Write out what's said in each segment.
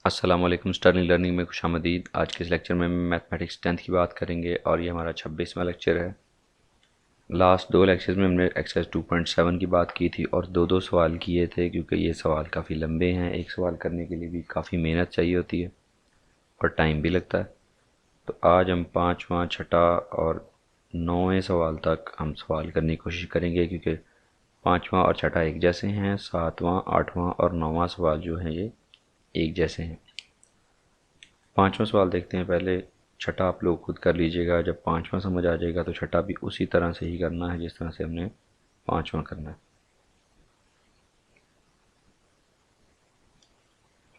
अस्सलाम वालेकुम। Stirling learning में खुशामदीद। आज के इस लेक्चर में मैथमेटिक्स 10th की बात करेंगे और ये हमारा 26वां लेक्चर है। लास्ट दो लेक्चर्स में हमने एक्सरसाइज 2.7 की बात की थी और दो दो सवाल किए थे क्योंकि ये सवाल काफ़ी लंबे हैं। एक सवाल करने के लिए भी काफ़ी मेहनत चाहिए होती है और टाइम भी लगता है। तो आज हम पाँचवा, छठा और 9वें सवाल तक हम सवाल करने की कोशिश करेंगे क्योंकि पाँचवा और छठा एक जैसे हैं, सातवां, आठवां और 9वां सवाल जो हैं ये एक जैसे हैं। पांचवा सवाल देखते हैं पहले। छठा आप लोग खुद कर लीजिएगा, जब पांचवा समझ आ जाएगा तो छठा भी उसी तरह से ही करना है जिस तरह से हमने पांचवा करना है।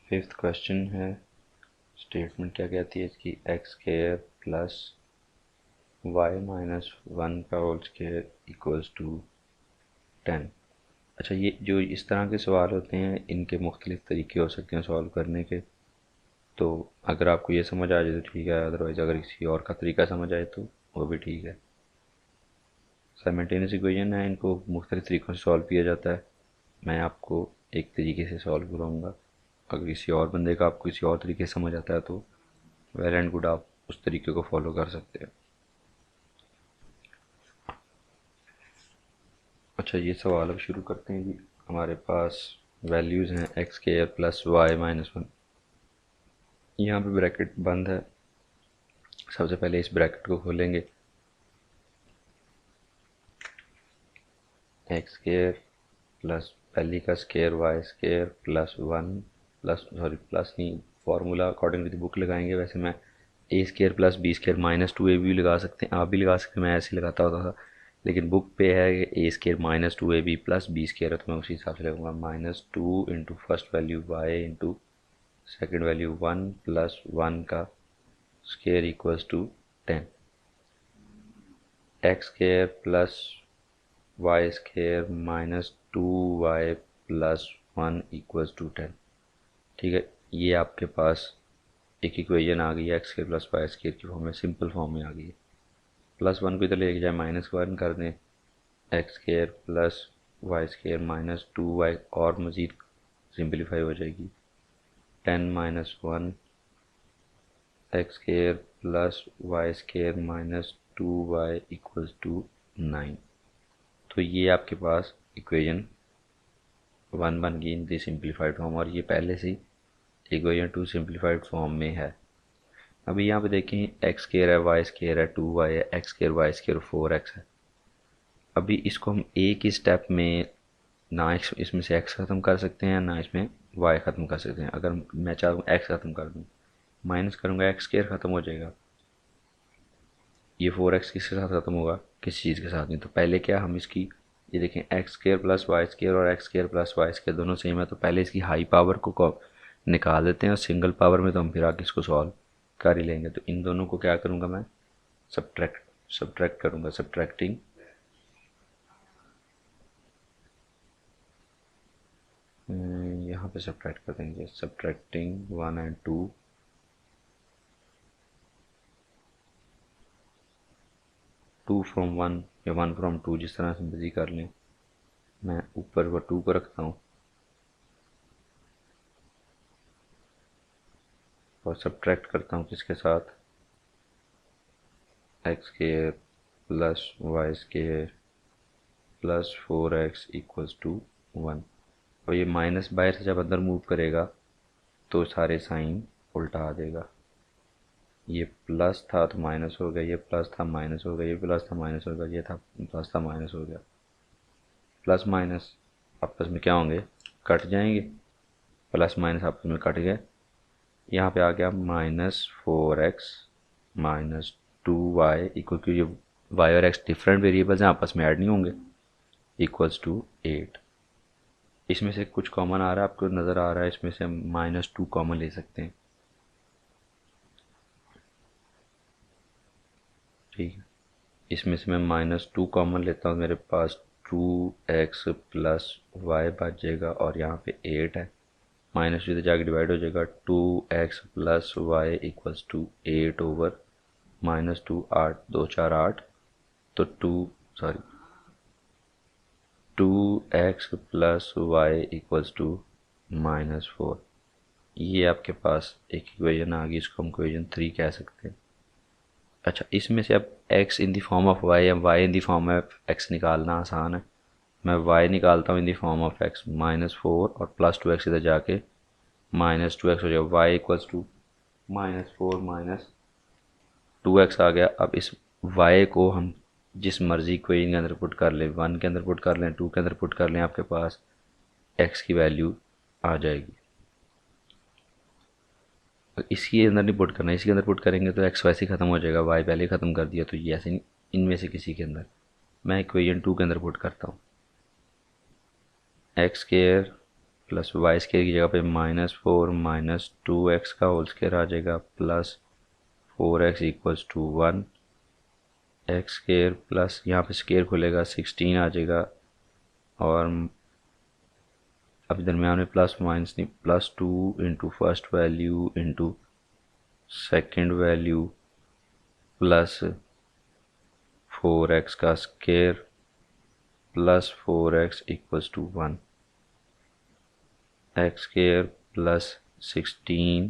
फिफ्थ क्वेश्चन है, स्टेटमेंट क्या कहती है इसकी, X square plus Y minus one का होल स्क्वायर इक्वल्स टू 10। अच्छा, ये जो इस तरह के सवाल होते हैं इनके मुख्तलिफ तरीके हो सकते हैं सॉल्व करने के। तो अगर आपको ये समझ आ जाए तो ठीक है, अदरवाइज़ अगर किसी और का तरीका समझ आए तो वो भी ठीक है। साइमल्टेनियस इक्वेशन है, इनको मुख्तलिफ तरीक़ों से सॉल्व किया जाता है। मैं आपको एक तरीके से सॉल्व कराऊँगा, अगर किसी और बंदे का आपको किसी और तरीके से समझ आता है तो वेल एंड गुड, आप उस तरीके को फॉलो कर सकते हैं। अच्छा, ये सवाल अब शुरू करते हैं जी। हमारे पास वैल्यूज़ हैं X square plus Y minus one. यहाँ पे ब्रैकेट बंद है। सबसे पहले इस ब्रैकेट को खोलेंगे। एक्स स्क्वायर प्लस पहली का square Y square plus one plus sorry plus नहीं, formula according to the book लगाएंगे। वैसे मैं A square plus B square minus two A भी लगा सकते हैं, आप भी लगा सकते हैं, मैं ऐसे लगाता होता था। लेकिन बुक पे है कि A square minus two A B plus B square है, तो मैं उसी हिसाब से लगाऊंगा। Minus two into first value Y into second value one plus one का square equals to 10। X square plus Y square minus two Y plus one equals to 10। ठीक है, ये आपके पास एक इक्वेशन आ गई है X square plus Y square की फॉर्म में, सिंपल फॉर्म में आ गई है। प्लस वन को इधर लेके जाए माइनस वन कर दें, X square plus Y square minus two Y और मज़ीद सिंपलीफाई हो जाएगी। 10 minus one X square plus Y square minus two Y equals to 9। तो ये आपके पास इक्वेशन वन बन गई इन दी सिंप्लीफाइड फॉर्म, और ये पहले से ही इक्वेशन टू सिंप्लीफाइड फॉर्म में है। अभी यहाँ पे देखें, एक्स स्क्वायर है, वाई स्क्वायर है, टू वाई है, X square Y square four X है। अभी इसको हम एक ही स्टेप में ना इसमें से एक्स ख़त्म कर सकते हैं ना इसमें वाई ख़त्म कर सकते हैं। अगर मैं चाहूँ एक्स ख़त्म कर दूँ, माइनस करूँगा एक्स स्क्वायर ख़त्म हो जाएगा। ये फोर एक्स किसके साथ ख़त्म होगा, किसी चीज़ के साथ नहीं। तो पहले क्या हम इसकी, ये देखें X square plus Y square और X square plus Y square दोनों सेम है, तो पहले इसकी हाई पावर को निकाल देते हैं और सिंगल पावर में तो हम फिर आगे इसको सॉल्व कर ही लेंगे। तो इन दोनों को क्या करूँगा मैं, सब्ट्रैक्ट करूँगा। सब्ट्रैक्टिंग यहाँ पे सब्ट्रैक्ट कर देंगे, subtracting one and two. Two from one या वन फ्रॉम टू, जिस तरह से मर्जी कर लें। मैं ऊपर वो टू को रखता हूँ और सब्ट्रैक्ट करता हूँ किसके साथ, X square plus Y square plus four X equals to one. और ये माइनस बाहर से जब अंदर मूव करेगा तो सारे साइन उल्टा आ देगा। ये प्लस था तो माइनस हो गया, ये प्लस था माइनस हो गया, ये प्लस था माइनस हो गया, ये था प्लस था माइनस हो गया। प्लस माइनस आपस में क्या होंगे, कट जाएंगे। प्लस माइनस आपस में कट गए। यहाँ पे आ गया minus four X minus two Y equal, क्योंकि वाई और एक्स डिफरेंट वेरिएबल्स हैं, आपस में ऐड नहीं होंगे, इक्वल्स टू 8। इसमें से कुछ कॉमन आ रहा है, आपको नज़र आ रहा है, इसमें से हम माइनस टू कॉमन ले सकते हैं। ठीक है, इसमें से मैं माइनस टू कॉमन लेता हूँ, मेरे पास टू एक्स प्लस वाई बच जाएगा और यहाँ पे 8 है। माइनस टू जाके डिवाइड हो जाएगा, two X plus Y equals to 8 over minus two, आठ दो चार आठ, तो two X plus Y equals to minus four. ये आपके पास एक इक्वेशन आ गई, इसको हम इक्वेशन 3 कह सकते हैं। अच्छा, इसमें से अब x in the form of y या y in the form of x निकालना आसान है। मैं y निकालता हूँ in the form of x, -4 और +2x इधर जाके -2x हो जाएगा, y इक्वल्स टू -4 -2x आ गया। अब इस y को हम जिस मर्जी इक्वेशन के अंदर पुट कर लें, 1 के अंदर पुट कर लें, 2 के अंदर पुट कर लें, आपके पास x की वैल्यू आ जाएगी। इसके अंदर नहीं पुट करना, इसके अंदर पुट करेंगे तो x वैसे ही ख़त्म हो जाएगा, y पहले ख़त्म कर दिया, तो ये ऐसे इनमें से किसी के अंदर मैं इक्वेशन 2 के अंदर पुट करता हूँ। X square plus Y square की जगह पे -4 -2x का होल स्केयर आ जाएगा, plus 4x equals to 1। X square plus यहाँ पे स्केयर खुलेगा 16 आ जाएगा, और अभी दरमियान में प्लस माइनस नहीं, +2 into first value into second value plus 4x का square plus 4x equals to 1। X square plus 16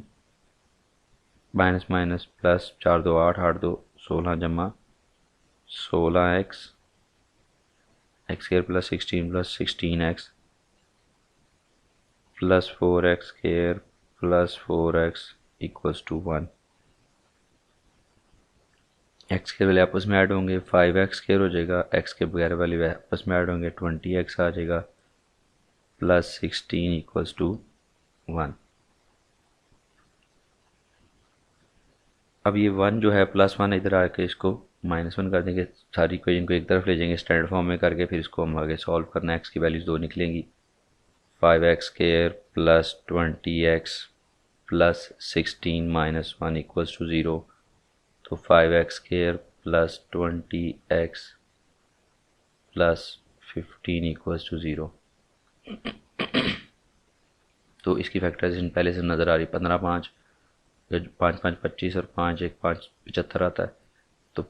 minus minus plus 4 2 8 8 2 16 जमा 16x, X square plus 16 plus 16x plus 4x square plus 4x equals to 1। X के वाले आपस में add होंगे, 5x square हो जाएगा, x के बगैर वाले आपस में ऐड होंगे, 20x आ जाएगा, प्लस 16 इक्वल्स टू 1। अब ये 1 जो है +1 इधर आके इसको -1 कर देंगे, सारी इक्वेशन को एक तरफ ले जाएंगे स्टैंडर्ड फॉर्म में करके, फिर इसको हम आगे सॉल्व करना है। एक्स की वैल्यूज़ 2 निकलेंगी, 5x square plus 20x plus 16 -1 equals to 0। तो 5x square plus 20x plus 15 equals to 0। तो इसकी फैक्टराइजेशन पहले से नज़र आ रही, 15 5 5 5 25 और 5 1 5 75 आता है, तो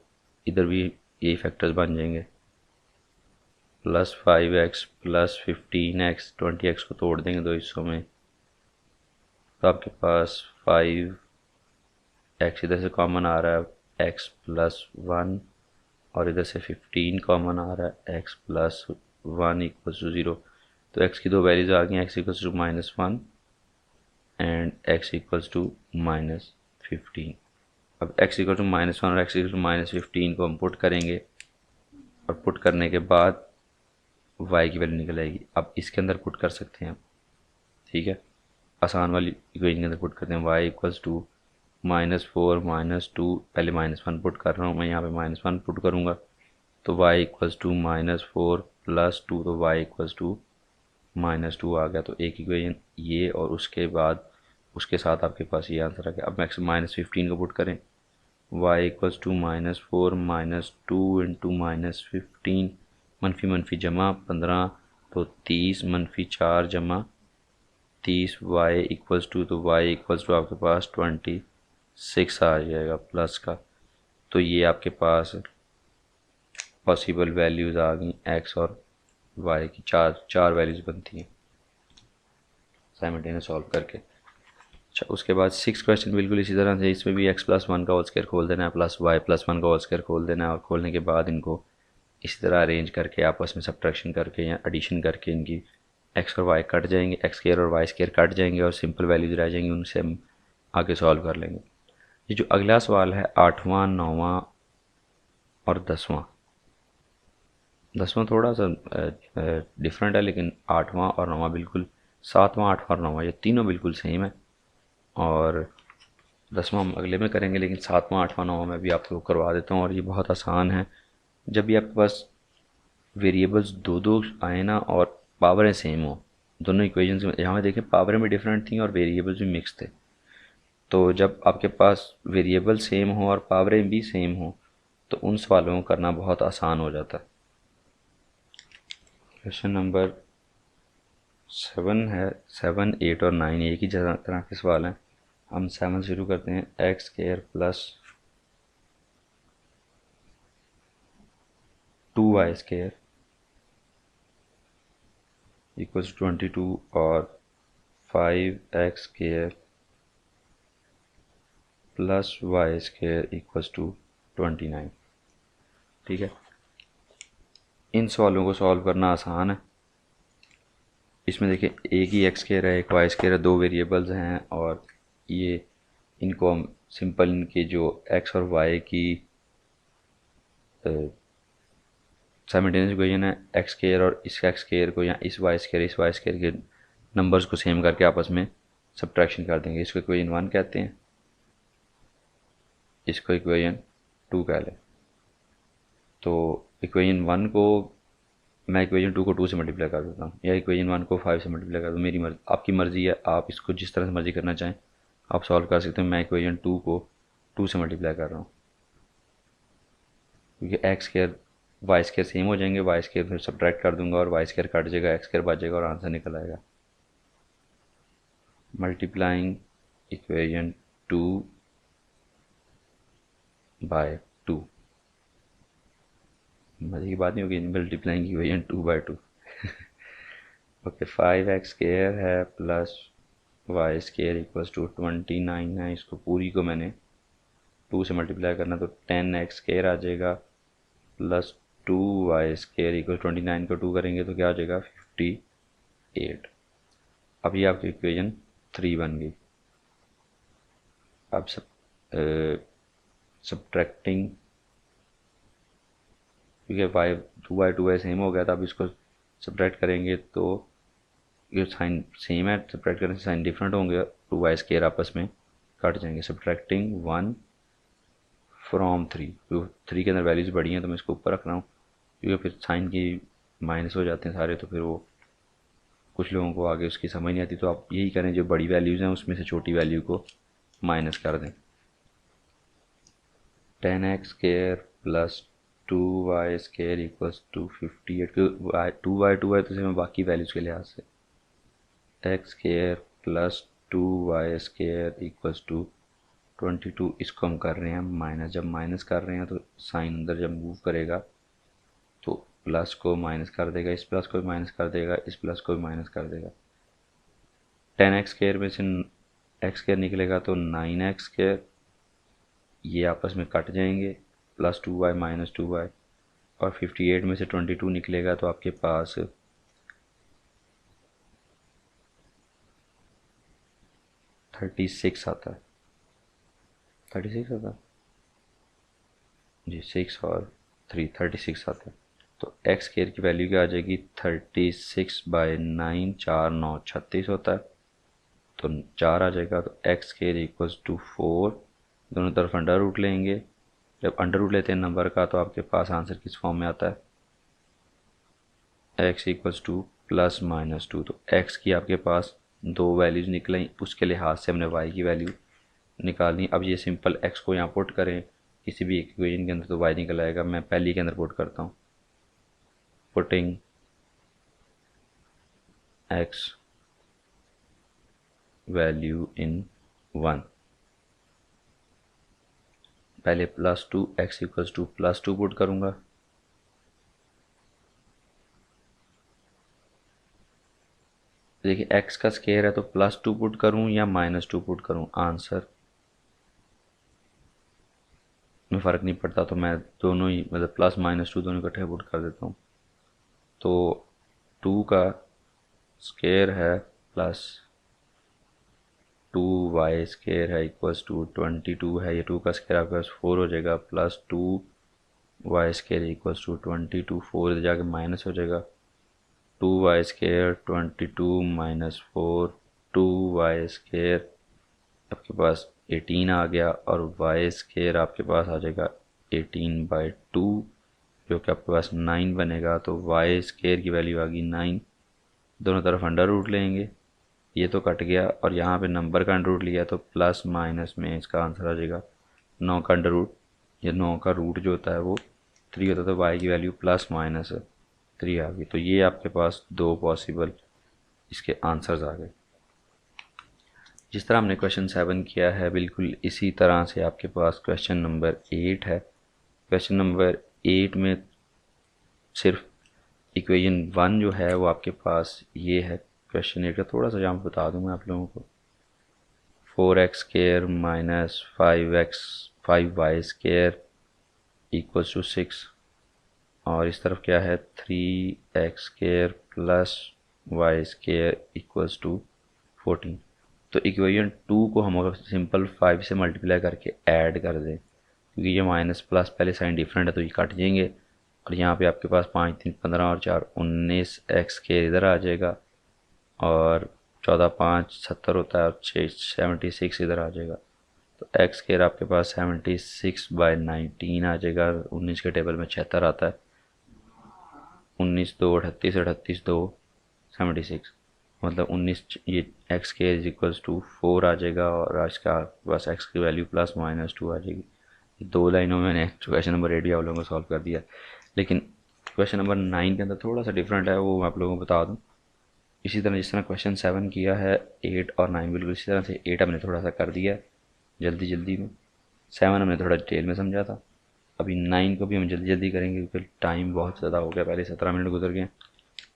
इधर भी यही फैक्टर्स बन जाएंगे, plus 5x plus 15x, 20x को तोड़ देंगे दो हिस्सों में, तो आपके पास 5x इधर से कॉमन आ रहा है, x प्लस 1, और इधर से 15 कॉमन आ रहा है, x प्लस 1 इक्वल्स टू 0। तो x की दो वैल्यूज आ गई, x equals to -1 and x equals to -15। अब x इक्वल टू -1 और x इक्वल टू -15 को हम पुट करेंगे, और पुट करने के बाद y की वैल्यू निकल आएगी। अब इसके अंदर पुट कर सकते हैं हम, ठीक है, आसान वाली इक्वेशन के अंदर पुट करते हैं, y इक्वल्स टू -4 -2, पहले -1 पुट कर रहा हूँ मैं, यहाँ पे -1 पुट करूँगा, तो y इक्वल्स टू -4 + 2, तो y इक्वल्स टू -2 आ गया। तो एक इक्वेशन ये, और उसके बाद उसके साथ आपके पास ये आंसर आ गया। अब मैक्स -15 को पुट करें, y इक्वल्स टू -4 -2 इंटू -15, मनफी मनफी जमा 15, तो 30 -4 जमा 30, y इक्वल्स टू, तो y इक्वल्स टू आपके पास 26 आ जाएगा प्लस का। तो ये आपके पास पॉसिबल वैल्यूज़ आ गई x और y की, चार वैल्यूज़ बनती हैं साइमल्टेनियस सॉल्व करके। अच्छा, उसके बाद 6 क्वेश्चन बिल्कुल इसी तरह से, इसमें भी x+1 का होल स्क्वायर खोल देना है, प्लस y+1 का होल स्क्वायर खोल देना है, और खोलने के बाद इनको इसी तरह अरेंज करके आपस में सब्ट्रैक्शन करके या एडिशन करके इनकी x और y कट जाएंगे, x स्क्वायर और y स्क्वायर कट जाएंगे, और सिंपल वैल्यूज रह जाएंगी, उनसे हम आगे सॉल्व कर लेंगे। ये जो अगला सवाल है 8वां 9वां और 10वां, 10वां थोड़ा सा डिफरेंट है, लेकिन 8वां और 9वां बिल्कुल, 7वां 8वां और 9वां ये तीनों बिल्कुल सेम है, और 10वां हम अगले में करेंगे, लेकिन 7वां 8वां 9वां में भी आपको करवा देता हूँ। और ये बहुत आसान है, जब भी आपके पास वेरिएबल्स दो दो आए ना और पावरें सेम हो, दोनों इक्वेशंस में, यहाँ में देखें पावरें भी डिफरेंट थी और वेरिएबल्स भी मिक्स थे, तो जब आपके पास वेरिएबल सेम हो और पावरें भी सेम हो, तो उन सवालों को करना बहुत आसान हो जाता है। क्वेश्चन नंबर 7 है, 7 8 और 9 एक ही तरह के सवाल हैं। हम 7 शुरू करते हैं, X square plus 2y square equals 22 और 5x square plus Y square equals to 29। ठीक है, इन सवालों को सॉल्व करना आसान है। इसमें देखिए एक ही एक्स स्क्वायर है, एक वाई स्क्वायर है, दो वेरिएबल्स हैं और ये इनको हम सिंपल इनके जो एक्स और वाई की साइमल्टेनियस इक्वेशन है, एक्स स्क्वायर और इस एक्स स्क्वायर को या इस वाई स्क्वायर के नंबर्स को सेम करके आपस में सब्ट्रैक्शन कर देंगे। इसको इक्वेशन 1 कहते हैं, इसको इक्वेशन 2 कह लें। तो इक्वेशन 1 को मैं इक्वेशन 2 को 2 से मल्टीप्लाई कर देता हूँ, या इक्वेशन 1 को 5 से मल्टीप्लाई कर दूँ, मेरी मर्जी, आपकी मर्ज़ी है, आप इसको जिस तरह से मर्ज़ी करना चाहें आप सॉल्व कर सकते हैं। मैं इक्वेशन 2 को 2 से मल्टीप्लाई कर रहा हूँ, क्योंकि X square Y square same हो जाएंगे, वाई स्क्वायर फिर सब्ट्रैक्ट कर दूंगा और वाई स्क्वायर कट जाएगा, एक्स स्क्वायर बच जाएगा और आंसर निकल आएगा। मल्टीप्लाइंग इक्वेशन 2 बाय 2, मज़े की बात नहीं होगी, multiplying equation 2 by 2। Okay, 5x square है plus Y square equals to 29 है, इसको पूरी को मैंने 2 से मल्टीप्लाई करना तो 10x स्क्वायर आ जाएगा प्लस 2y स्क्वायर इक्वल 29 को 2 करेंगे तो क्या आ जाएगा 58। अब ये आपकी इक्वेशन 3 बन गई। अब सब्ट्रैक्टिंग, क्योंकि वाई 2y सेम हो गया था, अब इसको सब्ट्रैक्ट करेंगे तो ये साइन सेम है, सब्ट्रैक्ट करने से साइन डिफरेंट होंगे, 2y स्क्वायर आपस में कट जाएंगे। सब्ट्रैक्टिंग 1 फ्रॉम 3, तो 3 के अंदर वैल्यूज़ बढ़ी हैं तो मैं इसको ऊपर रख रहा हूँ, क्योंकि फिर साइन की माइनस हो जाते हैं सारे, तो फिर वो कुछ लोगों को आगे उसकी समझ नहीं आती। तो आप यही करें, जो बड़ी वैल्यूज़ हैं उसमें से छोटी वैल्यू को माइनस कर दें। 10x square plus 2y square equals to 58, 2y तो मैं बाकी वैल्यूज़ के लिहाज से, X square plus 2y square equals to 22, इसको हम कर रहे हैं माइनस। जब माइनस कर रहे हैं तो साइन अंदर जब मूव करेगा तो प्लस को माइनस कर देगा, इस प्लस को भी माइनस कर देगा, इस प्लस को भी माइनस कर देगा। 10x स्क्वायर में से एक्स स्क्वायर निकलेगा तो 9x स्क्वायर, ये आपस में कट जाएंगे, प्लस 2y माइनस 2y, और 58 में से 22 निकलेगा तो आपके पास 36 आता है। 36 आता है जी, 6 और 3 36 आता है। तो एक्स स्क्वायर की वैल्यू क्या आ जाएगी 36/9, 4 9 36 होता है, तो 4 आ जाएगा। तो एक्स स्क्वायर इक्वल्स टू 4, दोनों तरफ अंडर रूट लेंगे, जब अंडर रूट लेते हैं नंबर का तो आपके पास आंसर किस फॉर्म में आता है, x equals two plus minus 2। तो एक्स की आपके पास दो वैल्यूज़ निकलें, उसके लिहाज से हमने वाई की वैल्यू निकालनी। अब ये सिंपल एक्स को यहाँ पुट करें किसी भी इक्वेशन के अंदर तो वाई निकल आएगा। मैं पहली के अंदर पुट करता हूँ, पुटिंग एक्स वैल्यू इन 1, पहले plus 2 x equals two plus 2 put करूँगा, देखिए एक्स का स्क्वायर है तो प्लस 2 पुट करूँ या माइनस 2 पुट करूँ, आंसर में फ़र्क नहीं पड़ता, तो मैं दोनों ही मतलब प्लस माइनस 2 दोनों इकट्ठे पुट कर देता हूँ। तो 2 का स्क्वायर है प्लस 2y स्क्वायर है इक्वल्स टू 22 है, ये 2 का स्क्वायर आपके पास 4 हो जाएगा, plus 2y square equals to 22, 4 जाके माइनस हो जाएगा, 2y square 22 minus 4, 2y square आपके पास 18 आ गया, और y स्क्वायर आपके पास आ जाएगा 18/2, जो कि आपके पास 9 बनेगा। तो y स्क्वायर की वैल्यू आ गई 9, दोनों तरफ अंडर रूट लेंगे, ये तो कट गया, और यहाँ पे नंबर का अंडर रूट लिया तो प्लस माइनस में इसका आंसर आ जाएगा 9 का अंडर रूट, ये 9 का रूट जो होता है वो 3 होता है, तो y की वैल्यू प्लस माइनस 3 आ गई। तो ये आपके पास दो पॉसिबल इसके आंसर्स आ गए। जिस तरह हमने क्वेश्चन 7 किया है बिल्कुल इसी तरह से आपके पास क्वेश्चन नंबर 8 है। क्वेश्चन नंबर 8 में सिर्फ इक्वेशन 1 जो है वो आपके पास ये है। क्वेश्चन 8 का थोड़ा सा यहाँ बता दूँ मैं आप लोगों को, 4x² minus 5y² equals to 6, और इस तरफ क्या है 3x² plus y² equals to 14। तो इक्वेशन 2 को हम अगर सिंपल 5 से मल्टीप्लाई करके ऐड कर दें, क्योंकि ये माइनस प्लस पहले साइन डिफरेंट है तो ये काट जाएंगे, और यहाँ पे आपके पास 5 3 15 और 4 19 x² इधर आ जाएगा, और 14 5 70 होता है, और 6 76 इधर आ जाएगा। तो x² आपके पास 76/19 आ जाएगा। 19 के टेबल में 76 आता है, 19 2 38, 38 2 76, मतलब 19, ये x² इज इक्वल्स टू 4 आ जाएगा, और आज का बस x की वैल्यू प्लस माइनस 2 आ जाएगी। दो लाइनों में मैंने क्वेश्चन नंबर 8 भी आप लोगों को सॉल्व कर दिया, लेकिन क्वेश्चन नंबर 9 के अंदर थोड़ा सा डिफरेंट है, वो मैं आप लोगों को बता दूं। इसी तरह जिस तरह क्वेश्चन 7 किया है, 8 और 9 बिल्कुल इसी तरह से। 8 हमने थोड़ा सा कर दिया जल्दी जल्दी में, 7 हमने थोड़ा डिटेल में समझा था, अभी 9 को भी हम जल्दी जल्दी करेंगे क्योंकि टाइम बहुत ज़्यादा हो गया, पहले 17 मिनट गुजर गए,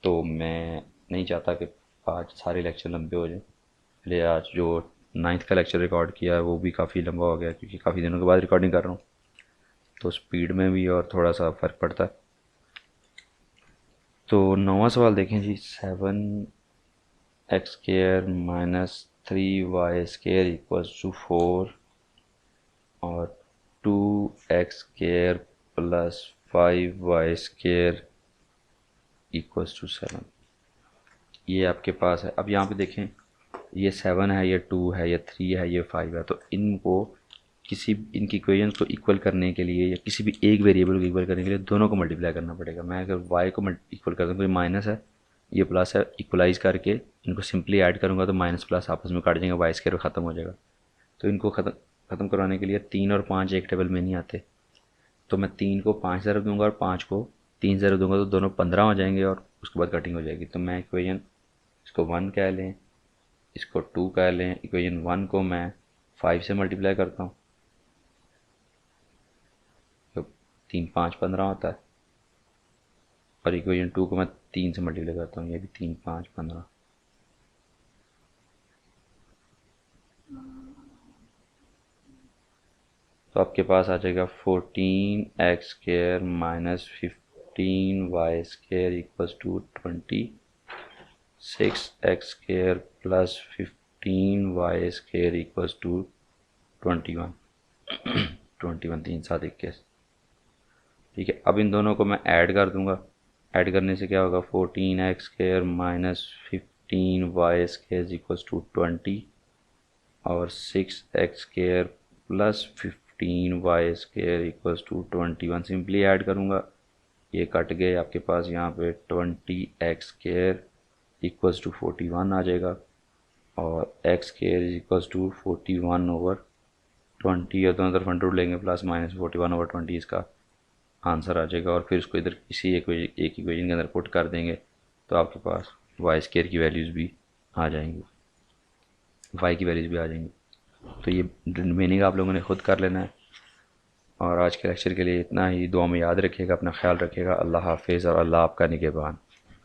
तो मैं नहीं चाहता कि आज सारे लेक्चर लंबे हो जाए। इसलिए आज जो 9th का लेक्चर रिकॉर्ड किया है वो भी काफ़ी लंबा हो गया, क्योंकि काफ़ी दिनों के बाद रिकॉर्डिंग कर रहा हूँ, तो स्पीड में भी और थोड़ा सा फ़र्क पड़ता है। तो 9वां सवाल देखें जी। 7x² minus 3y² equals to 4, और 2x² plus 5y² equals to 7, ये आपके पास है। अब यहाँ पे देखें, ये 7 है, ये 2 है, ये 3 है, ये 5 है, तो इनको इनकी इक्वेशंस को इक्वल करने के लिए, या किसी भी एक वेरिएबल को इक्वल करने के लिए दोनों को मल्टीप्लाई करना पड़ेगा। मैं अगर y को इक्वल कर दूँ, तो ये माइनस है, ये प्लस है, इक्वलाइज करके इनको सिंपली ऐड करूँगा तो माइनस प्लस आपस में काट जाएंगे, y² ख़त्म हो जाएगा। तो इनको ख़त्म करवाने के लिए 3 और 5 एक टेबल में नहीं आते, तो मैं 3 को 5 ज़रब दूँगा और 5 को 3 ज़रब दूँगा, तो दोनों 15 हो जाएंगे, और उसके बाद कटिंग हो जाएगी। तो मैं इक्वेशन इसको 1 कह लें, इसको 2 कह लें। इक्वेशन 1 को मैं 5 से मल्टीप्लाई करता हूँ, तो 3 5 15 होता है, और इक्वेशन 2 को मैं 3 से मल्टीप्लाई करता हूँ, ये भी 3 5 15। तो आपके पास आ जाएगा 14x² minus 15y² equals to 20, 6x² plus 15y² equals to 21, 21 3 7 21। ठीक है, अब इन दोनों को मैं ऐड कर दूंगा। ऐड करने से क्या होगा, 14x² minus 15y² equals to 20, और 6x² plus 15y² equals to 21। Simply add करूँगा, ये कट गए, आपके पास यहाँ पे 20x² इक्वल्स टू 41 आ जाएगा, और x² इक्वल्स टू 41/20, या दोनों तरफ अंडर लेंगे, प्लस माइनस 41/20 इसका आंसर आ जाएगा। और फिर इसको इधर इसी एक इक्वेशन के अंदर पुट कर देंगे, तो आपके पास y² की वैल्यूज़ भी आ जाएंगी, y की वैल्यूज़ भी आ जाएंगी। तो ये मीनिंग आप लोगों ने खुद कर लेना है। और आज के लेक्चर के लिए इतना ही। दुआ में याद रखिएगा, अपना ख्याल रखिएगा। अल्लाह हाफिज़ और अल्लाह आपका निगहबान।